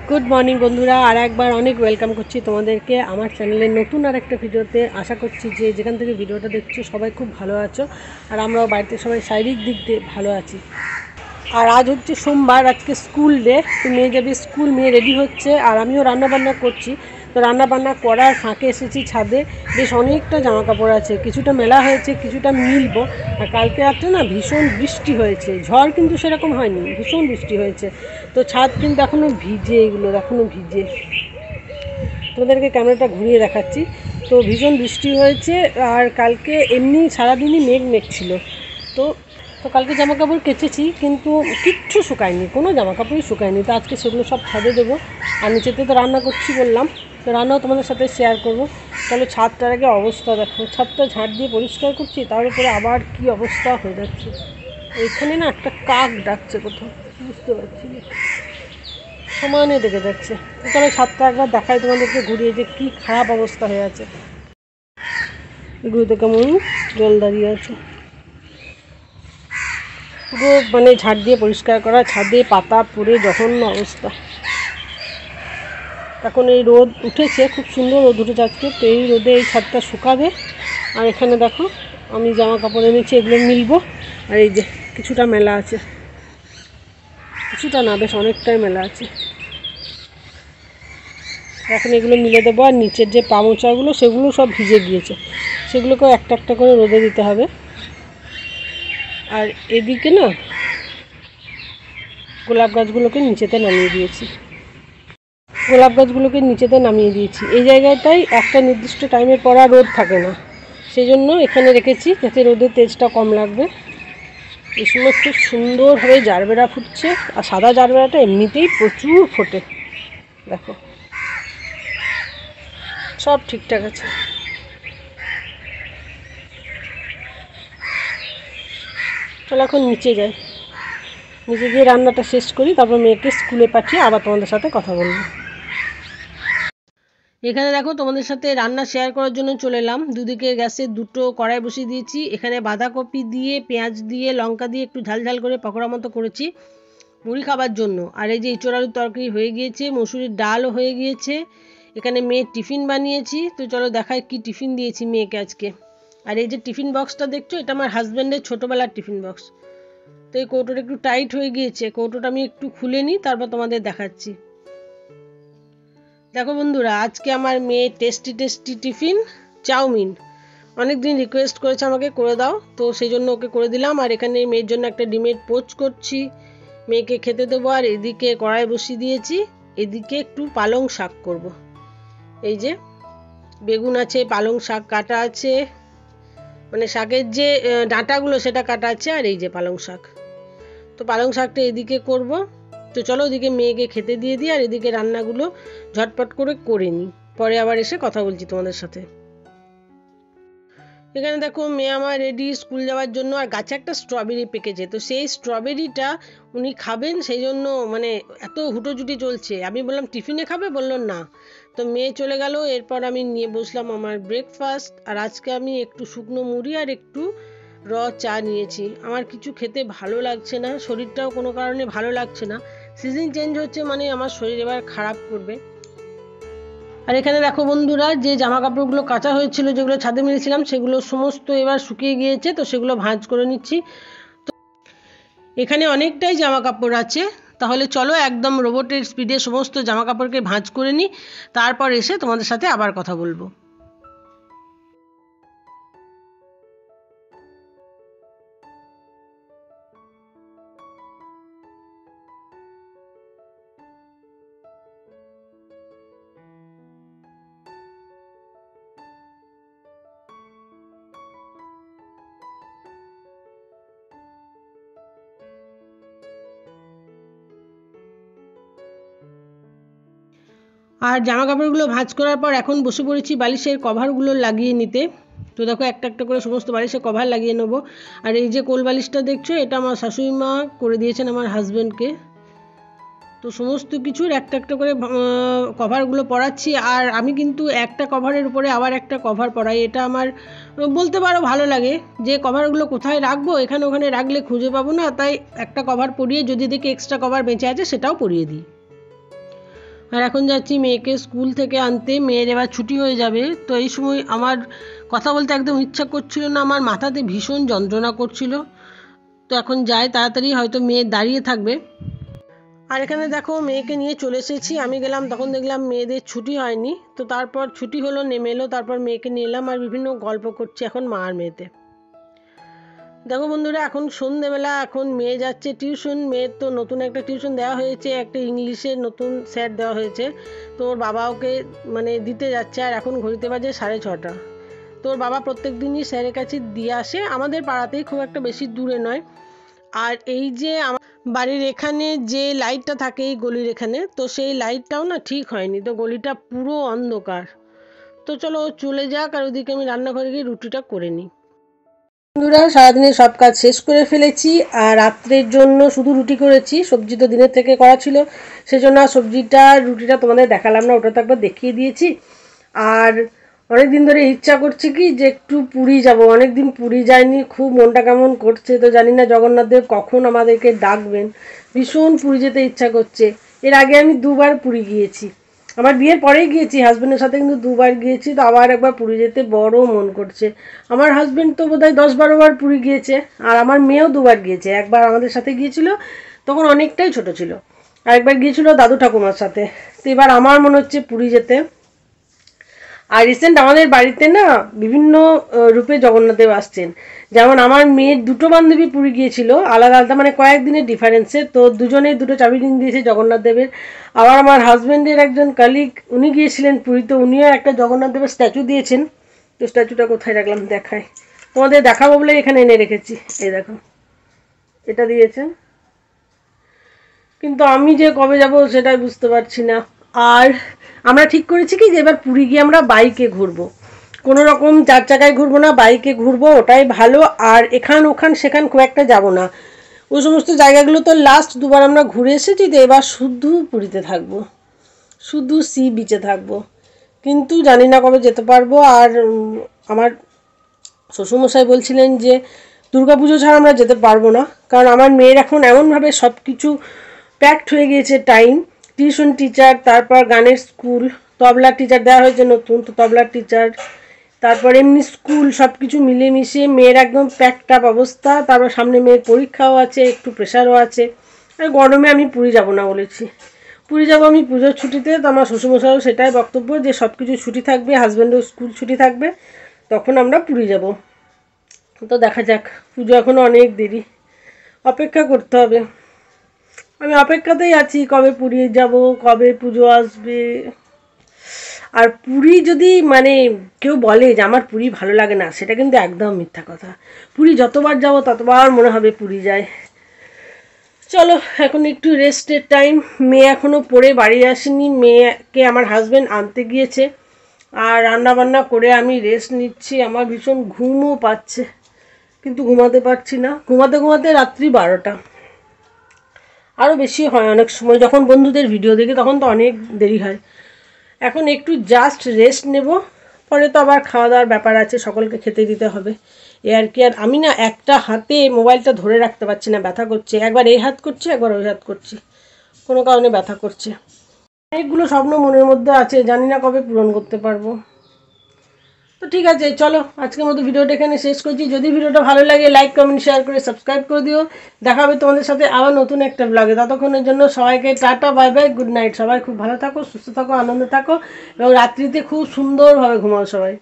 Good morning बंधुरा और एक बार अनेक वेलकम करছি তোমাদেরকে আমার চ্যানেলে নতুন আরেকটা ভিডিওতে। আশা করছি যে যেখান থেকে ভিডিওটা দেখছো সবাই খুব ভালো আছো আর আমরাও বাড়িতে সবাই শারীরিক দিক দিয়ে ভালো আছি। আর আজ হচ্ছে সোমবার, আজকে স্কুল ডে। তো মেয়ে যাবে স্কুল, মেয়ে রেডি হচ্ছে আর আমিও রান্না বান্না করছি। তো রান্না বান্না করার ফাঁকে এসেছি ছাদে। বেশ অনেকটা জামা কাপড় আছে, কিছুটা মেলা হয়েছে, কিছুটা মিলবো। আর কালকে রাত্রে না ভীষণ বৃষ্টি হয়েছে, ঝড় কিন্তু সেরকম হয়নি, ভীষণ বৃষ্টি হয়েছে। তো ছাদ কিন্তু এখনও ভিজে, এগুলো এখনও ভিজে। তোমাদেরকে ক্যামেরাটা ঘুরিয়ে দেখাচ্ছি। তো ভীষণ বৃষ্টি হয়েছে আর কালকে এমনি সারাদিনই মেঘ মেঘ ছিল। তো কালকে জামা কাপড় কেচেছি কিন্তু কিচ্ছু শুকায়নি, কোনো জামা কাপড়ই শুকায়নি। তো আজকে সেগুলো সব ছাদে দেবো। আর নিচেতে তো রান্না করছি বললাম, তো রান্নাও তোমাদের সাথে শেয়ার করবো। তাহলে ছাদটার আগে অবস্থা দেখো, ছাদটা ঝাড় দিয়ে পরিষ্কার করছি, তার উপরে আবার কি অবস্থা হয়ে যাচ্ছে। এইখানে না একটা কাক ডাকছে কোথাও, বুঝতে পারছি না, সমানে দেখে যাচ্ছে। তাহলে ছাদটা একবার দেখাই তোমাদেরকে ঘুরিয়ে যে কী খারাপ অবস্থা হয়ে আছে। এগুলোতে কেমন জল দাঁড়িয়ে আছে, পুরো মানে ঝাড় দিয়ে পরিষ্কার করা, ছাদে পাতা পড়ে জঘন্য অবস্থা। এখন এই রোদ উঠেছে, খুব সুন্দর রোদ উঠেছে আজকে। তো এই রোদে এই ছাদটা শুকাবে। আর এখানে দেখো আমি জামা কাপড় এনেছি, এগুলো মিলবো। আর এই যে কিছুটা মেলা আছে, কিছুটা না বেশ অনেকটাই মেলা আছে। এখন এগুলো মিলে দেবো। আর নিচের যে পা মোচাগুলো সেগুলো সব ভিজে গিয়েছে, সেগুলোকেও একটা একটা করে রোদে দিতে হবে। আর এদিকে না গোলাপ গাছগুলোকে নিচেতে নামিয়ে দিয়েছি, এই জায়গাটায় একটা নির্দিষ্ট টাইমের পর আর রোদ থাকে না, সেই জন্য এখানে রেখেছি যাতে রোদের তেজটা কম লাগবে। এই সময় খুব সুন্দরভাবে জারবেরা ফুটছে। আর সাদা জারবেরাটা এমনিতেই প্রচুর ফোটে, দেখো সব ঠিকঠাক আছে। চলো এখন নিচে যাই, নিচে গিয়ে রান্নাটা শেষ করি, তারপর মেয়েকে স্কুলে পাঠিয়ে আবার তোমাদের সাথে কথা বলবো। এখানে দেখো তোমাদের সাথে রান্না শেয়ার করার জন্য চলে এলাম। দুদিকে গ্যাসে দুটো কড়াই বসিয়ে দিয়েছি। এখানে বাঁধাকপি দিয়ে, পেঁয়াজ দিয়ে, লঙ্কা দিয়ে একটু ঝাল ঝাল করে পকোড়া মতো করেছি মুড়ি খাবার জন্য। আর এই যে ইঁচড় আলুর তরকারি হয়ে গিয়েছে, মসুরির ডালও হয়ে গিয়েছে। এখানে মেয়ের টিফিন বানিয়েছি। তো চলো দেখাই কি টিফিন দিয়েছি মেয়েকে আজকে। আর এই যে টিফিন বক্সটা দেখছো, এটা আমার হাজব্যান্ডের ছোটোবেলার টিফিন বক্স। তো এই কৌটোটা একটু টাইট হয়ে গিয়েছে, কৌটোটা আমি একটু খুলে নিই, তারপর তোমাদের দেখাচ্ছি। দেখো বন্ধুরা, আজকে আমার মেয়ে টেস্টি টেস্টি টিফিন চাউমিন। অনেক দিন রিকোয়েস্ট করেছে আমাকে করে দাও, তো সেই জন্য ওকে করে দিলাম। আর এখানে মেয়ের জন্য একটা ডিমের পোচ করছি, মেয়েকে খেতে দেবো। আর এদিকে কড়াই বসিয়ে দিয়েছি, এদিকে একটু পালং শাক করব। এই যে বেগুন আছে, পালং শাক কাটা আছে, মানে শাকের যে ডাঁটাগুলো সেটা কাটা আছে। আর এই যে পালং শাক, তো পালং শাকটা এদিকে করব। তো চলো ওদিকে মেয়েকে খেতে দিয়ে দিই, আর এদিকে রান্নাগুলো ঝটপট করে নিই, পরে আবার এসে কথা বলছি তোমাদের সাথে। এখানে দেখো মেয়ে আমার রেডি স্কুল যাওয়ার জন্য। আর গাছে একটা স্ট্রবেরি পেকেছে, তো সেই স্ট্রবেরিটা উনি খাবেন, সেই জন্য মানে এত হুটোজুটি চলছে। আমি বললাম টিফিনে খাবে, বললো না। তো মেয়ে চলে গেল, এরপর আমি নিয়ে বসলাম আমার ব্রেকফাস্ট। আর আজকে আমি একটু শুকনো মুড়ি আর একটু র চা নিয়েছি। আমার কিছু খেতে ভালো লাগছে না, শরীরটাও কোনো কারণে ভালো লাগছে না। সিজন চেঞ্জ হচ্ছে মানে আমার শরীর এবার খারাপ করবে। আর এখানে দেখো বন্ধুরা, যে জামা কাপড়গুলো কাঁচা হয়েছিল, যেগুলো ছাদে মেরেছিলাম, সেগুলো সমস্ত এবার শুকিয়ে গিয়েছে। তো সেগুলো ভাঁজ করে নিচ্ছি। তো এখানে অনেকটাই জামা কাপড় আছে, তাহলে চলো একদম রোবটের স্পিডে সমস্ত জামা কাপড়কে ভাঁজ করে নিই, তারপর এসে তোমাদের সাথে আবার কথা বলবো। আর জামা কাপড়গুলো ভাঁজ করার পর এখন বসে পড়েছি বালিশের কভারগুলো লাগিয়ে নিতে। তো দেখো একটা একটা করে সমস্ত বালিশের কভার লাগিয়ে নেবো। আর এই যে কোল বালিশটা দেখছো, এটা আমার শাশুড়ি মা করে দিয়েছেন আমার হাজব্যান্ডকে। তো সমস্ত কিছুর একটা একটা করে কভারগুলো পরাচ্ছি। আর আমি কিন্তু একটা কভারের উপরে আবার একটা কভার পরাই, এটা আমার বলতে পারো ভালো লাগে। যে কভারগুলো কোথায় রাখবো, এখানে ওখানে রাখলে খুঁজে পাবো না, তাই একটা কভার পরিয়ে যদি দেখি এক্সট্রা কভার বেঁচে আছে সেটাও পরিয়ে দিই। আর এখন যাচ্ছি মেয়েকে স্কুল থেকে আনতে। মেয়ের এবার ছুটি হয়ে যাবে, তো এই সময় আমার কথা বলতে একদম ইচ্ছা করছিল না, আমার মাথাতে ভীষণ যন্ত্রণা করছিল। তো এখন যাই তাড়াতাড়ি, হয়তো মেয়ে দাঁড়িয়ে থাকবে। আর এখানে দেখো মেয়েকে নিয়ে চলে এসেছি। আমি গেলাম তখন দেখলাম মেয়েদের ছুটি হয়নি, তো তারপর ছুটি হলো, নেমে এলো, তারপর মেয়েকে নিয়ে এলাম আর বিভিন্ন গল্প করছি এখন মা আর মেয়েতে। দেখো বন্ধুরা, এখন সন্ধ্যেবেলা, এখন মেয়ে যাচ্ছে টিউশন। মেয়ের তো নতুন একটা টিউশন দেওয়া হয়েছে, একটা ইংলিশের নতুন স্যার দেওয়া হয়েছে। তো ওর বাবা ওকে মানে দিতে যাচ্ছে, আর এখন ঘড়িতে বাজে 6:30। তো ওর বাবা প্রত্যেক দিনই স্যারের কাছে দিয়ে আসে, আমাদের পাড়াতেই, খুব একটা বেশি দূরে নয়। আর এই যে আমার বাড়ির এখানে যে লাইটটা থাকে এই গলির এখানে, তো সেই লাইটটাও না ঠিক হয়নি, তো গলিটা পুরো অন্ধকার। তো চলো ও চলে যাক, আর ওদিকে আমি রান্নাঘরে গিয়ে রুটিটা করে নিই। বন্ধুরা, সারাদিনে সব কাজ শেষ করে ফেলেছি, আর রাত্রের জন্য শুধু রুটি করেছি। সবজি তো দিনের থেকে করা ছিল, সেজন্য রুটিটা তোমাদের দেখালাম না, ওটা তো একবার দেখিয়ে দিয়েছি। আর অনেক দিন ধরে ইচ্ছা করছে কি যে একটু পুরী যাব, অনেক দিন পুরী যায়নি, খুব মনটা কেমন করছে। তো জানি না জগন্নাথদেব কখন আমাদেরকে ডাকবেন, ভীষণ পুরী যেতে ইচ্ছা করছে। এর আগে আমি 2বার পুরী গিয়েছি, আমার বিয়ের পরেই গিয়েছি, হাজব্যান্ডের সাথে কিন্তু 2বার গিয়েছি। তো আবার একবার পুরী যেতে বড় মন করছে। আমার হাজব্যান্ড তো বোধহয় 10-12 বার পুরী গিয়েছে, আর আমার মেয়েও 2বার গিয়েছে। একবার আমাদের সাথে গিয়েছিল, তখন অনেকটাই ছোট ছিল, আর একবার গিয়েছিল দাদু ঠাকুমার সাথে। তো এবার আমার মনে হচ্ছে পুরী যেতে। আর রিসেন্ট আমাদের বাড়িতে না বিভিন্ন রূপে জগন্নাথদেব আসছেন। যেমন আমার মেয়ের 2টো বান্ধবী পুরী গিয়েছিল, আলাদা আলাদা, মানে কয়েকদিনের ডিফারেন্সে, তো দুজনেই 2টো চাবি রিং দিয়েছে জগন্নাথদেবের। আবার আমার হাজব্যান্ডের একজন কালিগ, উনি গিয়েছিলেন পুরী, তো উনিও একটা জগন্নাথদেবের স্ট্যাচু দিয়েছেন। তো স্ট্যাচুটা কোথায় রাখলাম দেখাই, তোমাদের দেখাবো বলে এখানে এনে রেখেছি। এই দেখো, এটা দিয়েছেন, কিন্তু আমি যে কবে যাব সেটাই বুঝতে পারছি না। আর আমরা ঠিক করেছি কি যে এবার পুরী গিয়ে আমরা বাইকে ঘুরবো, কোনো রকম 4 চাকায় ঘুরবো না, বাইকে ঘুরবো, ওটাই ভালো। আর এখান ওখান সেখান খুব একটা যাব না, ওই সমস্ত জায়গাগুলো তো লাস্ট 2বার আমরা ঘুরে এসেছি। তো এবার শুধু পুরীতে থাকবো, শুধু সি বিচে থাকবো, কিন্তু জানি না কবে যেতে পারবো। আর আমার শ্বশুরমশাই বলছিলেন যে দুর্গাপুজো ছাড়া আমরা যেতে পারবো না, কারণ আমার মেয়ের এখন এমনভাবে সব কিছু প্যাকড হয়ে গিয়েছে টাইম। টিউশন টিচার, তারপর গানের স্কুল, তবলার টিচার দেওয়া হয়েছে নতুন, তো তবলার টিচার, তারপর এমনি স্কুল, সব কিছু মিলেমিশে মেয়ের একদম প্যাকড আপ অবস্থা। তারপর সামনে মেয়ের পরীক্ষাও আছে, একটু প্রেশারও আছে। আর গরমে আমি পুরী যাব না বলেছি, পুরী যাব আমি পুজোর ছুটিতে। তো আমার শ্বশুরমশাইও সেটাই বক্তব্য যে সব কিছু ছুটি থাকবে, হাজব্যান্ডের স্কুল ছুটি থাকবে, তখন আমরা পুরী যাব। তো দেখা যাক, পুজো এখনও অনেক দেরি, অপেক্ষা করতে হবে। আমি অপেক্ষাতেই আছি, কবে পুরী যাব, কবে পুজো আসবে। আর পুরী যদি মানে কেউ বলে যে আমার পুরী ভালো লাগে না, সেটা কিন্তু একদম মিথ্যা কথা। পুরী যতবার যাব ততবার মনে হবে পুরী যায়। চলো এখন একটু রেস্টের টাইম। মেয়ে এখনও পড়ে বাড়ি আসেনি, মেয়েকে আমার হাজব্যান্ড আনতে গিয়েছে। আর রান্না বান্না করে আমি রেস্ট নিচ্ছি। আমার ভীষণ ঘুমও পাচ্ছে, কিন্তু ঘুমাতে পারছি না। ঘুমাতে ঘুমাতে রাত্রি 12টা, আরও বেশি হয় অনেক সময়। যখন বন্ধুদের ভিডিও দেখি তখন তো অনেক দেরি হয়। এখন একটু জাস্ট রেস্ট নেব, পরে তো আবার খাওয়া দাওয়ার ব্যাপার আছে, সকলকে খেতে দিতে হবে, এ আর কি। আর আমি না একটা হাতে মোবাইলটা ধরে রাখতে পারছি না, ব্যথা করছে, একবার এই হাত করছি, একবার ওই হাত করছি, কোনো কারণে ব্যথা করছে। অনেকগুলো স্বপ্ন মনের মধ্যে আছে, জানি না কবে পূরণ করতে পারবো। তো ঠিক আছে, চলো আজকের মতো ভিডিওটা এখানে শেষ করছি। যদি ভিডিওটা ভালো লাগে লাইক কমেন্ট শেয়ার করে সাবস্ক্রাইব করে দিও। দেখা হবে তোমাদের সাথে আবার নতুন একটা ব্লগে। ততক্ষণের জন্য সবাইকে tata, bye bye, good night. সবাই খুব ভালো থাকো, সুস্থ থাকো, আনন্দে থাকো, এবং রাত্রিতে খুব সুন্দরভাবে ঘুমাও সবাই।